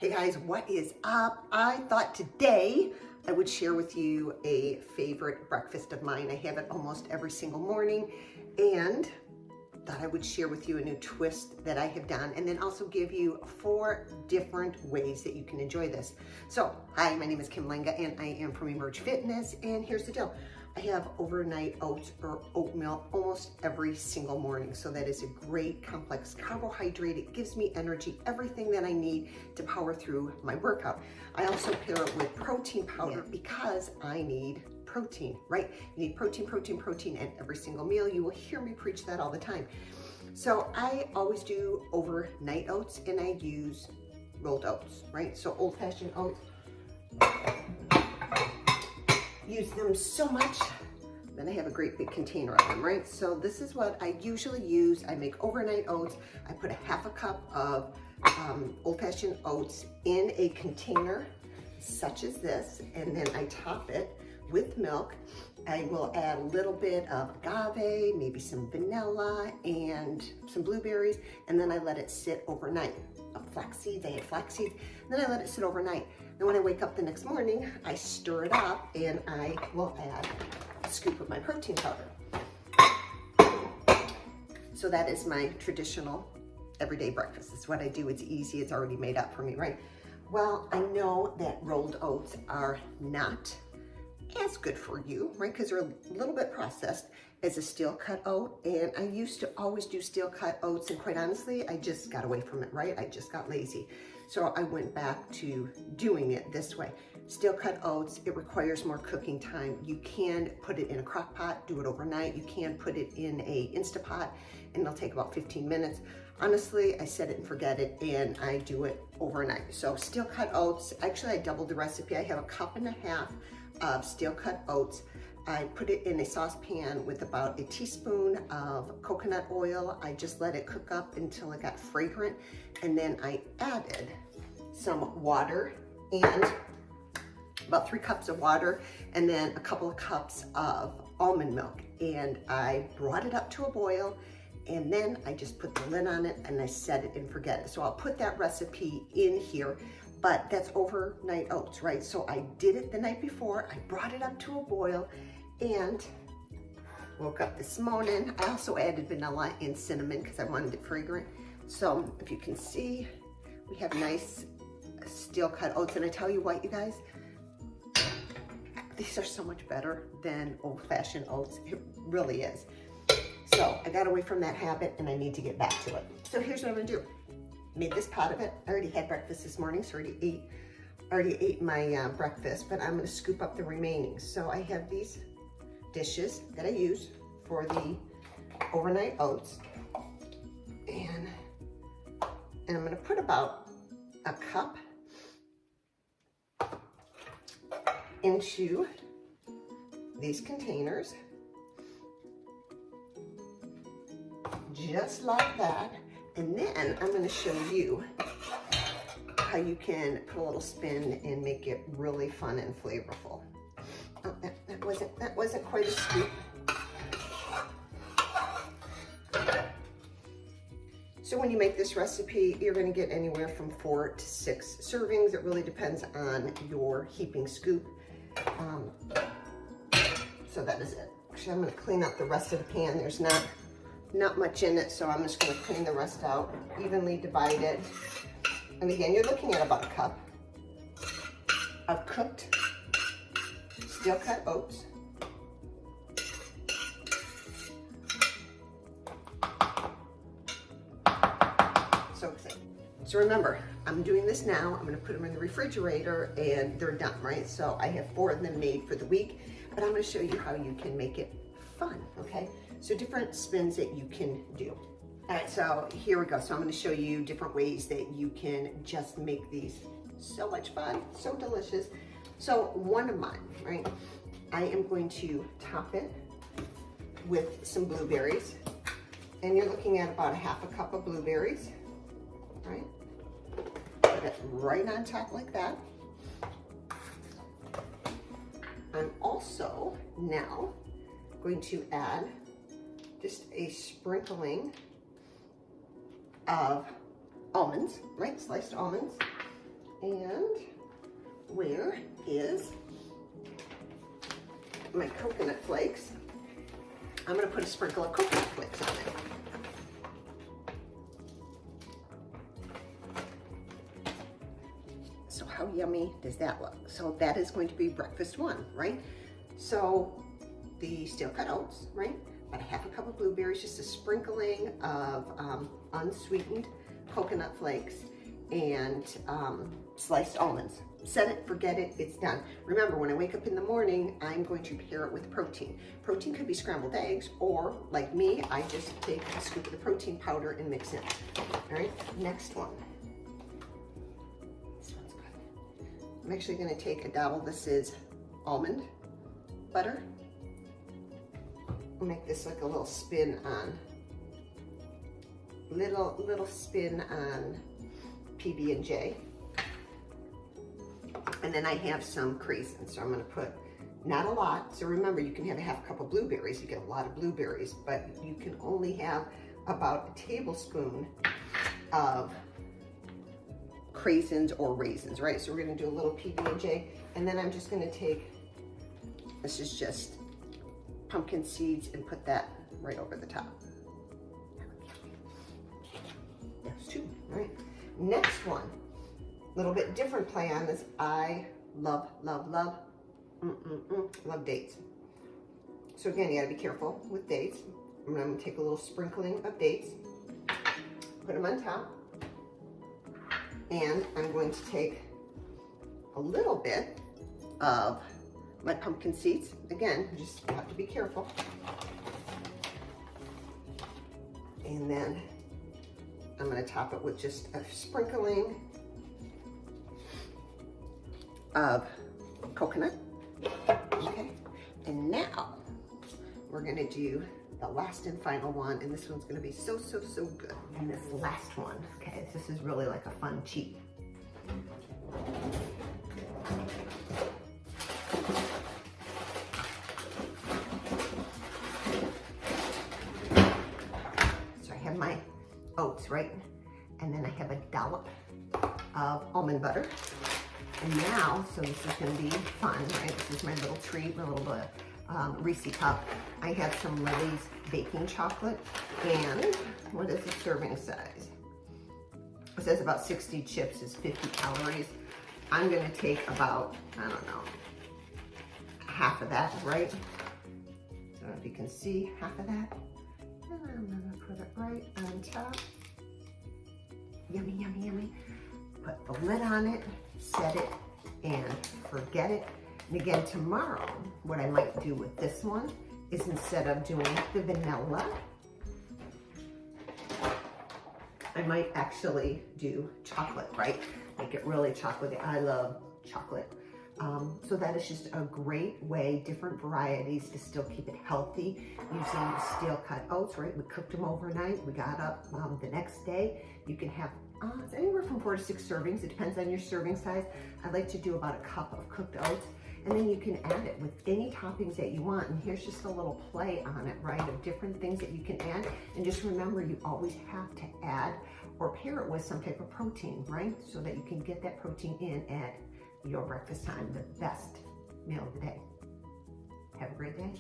Hey guys, what is up? I thought today I would share with you a favorite breakfast of mine. I have it almost every single morning, and thought I would share with you a new twist that I have done, and then also give you 4 different ways that you can enjoy this. So, hi, my name is Kim Lenga, and I am from Emerge Fitness, and here's the deal. I have overnight oats or oatmeal almost every single morning. So that is a great complex carbohydrate. It gives me energy, everything that I need to power through my workout. I also pair it with protein powder because I need protein, right? You need protein, protein, protein at every single meal. You will hear me preach that all the time. So I always do overnight oats, and I use rolled oats, right? So old-fashioned oats. Use them so much, then I have a great big container of them, right? So this is what I usually use. I make overnight oats. I put a half a cup of old-fashioned oats in a container such as this, and then I top it with milk. I will add a little bit of agave, maybe some vanilla and some blueberries, and then I let it sit overnight. Flax seeds, I had flax seeds, then I let it sit overnight. Then when I wake up the next morning, I stir it up and I will add a scoop of my protein powder. So that is my traditional everyday breakfast. It's what I do. It's easy. It's already made up for me, right? Well, I know that rolled oats are not as good for you, right? Because they're a little bit processed as a steel cut oat. And I used to always do steel cut oats, and quite honestly, I just got away from it, right? I just got lazy. So I went back to doing it this way. Steel cut oats, it requires more cooking time. You can put it in a crock pot, do it overnight. You can put it in a Instapot, and it'll take about 15 minutes. Honestly, I set it and forget it, and I do it overnight. So steel cut oats, actually I doubled the recipe. I have 1.5 cups of steel cut oats. I put it in a saucepan with about a teaspoon of coconut oil. I just let it cook up until it got fragrant, and then I added some water, and about 3 cups of water, and then a couple of cups of almond milk, and I brought it up to a boil, and then I just put the lid on it and I set it and forget it. So I'll put that recipe in here, but that's overnight oats, right? So I did it the night before, I brought it up to a boil, and woke up this morning. I also added vanilla and cinnamon because I wanted it fragrant. So if you can see, we have nice steel cut oats, and I tell you what, you guys, these are so much better than old-fashioned oats. It really is. So I got away from that habit, and I need to get back to it. So here's what I'm gonna do. Made this pot of it. I already had breakfast this morning, so I already ate my breakfast, but I'm gonna scoop up the remaining. So I have these dishes that I use for the overnight oats, and I'm gonna put about 1 cup into these containers, just like that. And then I'm gonna show you how you can put a little spin and make it really fun and flavorful. Oh, that wasn't quite a scoop. So when you make this recipe, you're gonna get anywhere from 4 to 6 servings. It really depends on your heaping scoop. So that is it. Actually, I'm gonna clean up the rest of the pan. There's not much in it, so I'm just gonna clean the rest out, evenly divide it. And again, you're looking at about 1 cup of cooked steel cut oats. So excited. So remember, I'm doing this now. I'm gonna put them in the refrigerator and they're done, right? So I have 4 of them made for the week, but I'm gonna show you how you can make it fun, okay? So different spins that you can do. All right, so here we go. So I'm gonna show you different ways that you can just make these so much fun, so delicious. So one of mine, right? I am going to top it with some blueberries, and you're looking at about 1/2 cup of blueberries, right? Put it right on top like that. I'm also now going to add just a sprinkling of almonds, right? Sliced almonds. And where is my coconut flakes? I'm gonna put a sprinkle of coconut flakes on it. So how yummy does that look? So that is going to be breakfast one, right? So the steel cut oats, right? About a half a cup of blueberries, just a sprinkling of unsweetened coconut flakes, and sliced almonds. Set it, forget it, it's done. Remember, when I wake up in the morning, I'm going to pair it with protein. Protein could be scrambled eggs, or like me, I just take a scoop of the protein powder and mix it. All right, next one. This one's good. I'm actually gonna take a dowel. This is almond butter. I'll make this like a little spin on, little spin on PB&J. And then I have some craisins, so I'm gonna put not a lot. So remember, you can have a half cup of blueberries, you get a lot of blueberries, but you can only have about a tablespoon of craisins or raisins, right? So we're gonna do a little PB&J, and then I'm just gonna take, this is just pumpkin seeds, and put that right over the top. That's two, right? Next one, a little bit different play on this. I love dates. So again, you gotta be careful with dates. I'm gonna take a little sprinkling of dates, put them on top, and I'm going to take a little bit of my pumpkin seeds. Again, just have to be careful. And then I'm gonna top it with just a sprinkling of coconut. Okay, and now we're gonna do the last and final one, and this one's gonna be so good. And this last one, okay, this is really like a fun cheat. So I have my oats, right? And then I have a dollop of almond butter. And now, so this is gonna be fun, right? This is my little treat, my little Reese cup. I have some Lily's baking chocolate, and what is the serving size? It says about 60 chips is 50 calories. I'm gonna take about, I don't know, half of that, right? So if you can see half of that, and I'm gonna put it right on top. Yummy, yummy, yummy. Put the lid on it, set it, and forget it. And again, tomorrow, what I might do with this one is, instead of doing the vanilla, I might actually do chocolate, right? Make it really chocolatey. I love chocolate. So that is just a great way, different varieties to still keep it healthy, using steel cut oats, right? We cooked them overnight. We got up the next day. You can have it's anywhere from 4 to 6 servings. It depends on your serving size. I like to do about a cup of cooked oats, and then you can add it with any toppings that you want. And here's just a little play on it, right, of different things that you can add. And just remember, you always have to add or pair it with some type of protein, right? So that you can get that protein in at your breakfast time, the best meal of the day. Have a great day.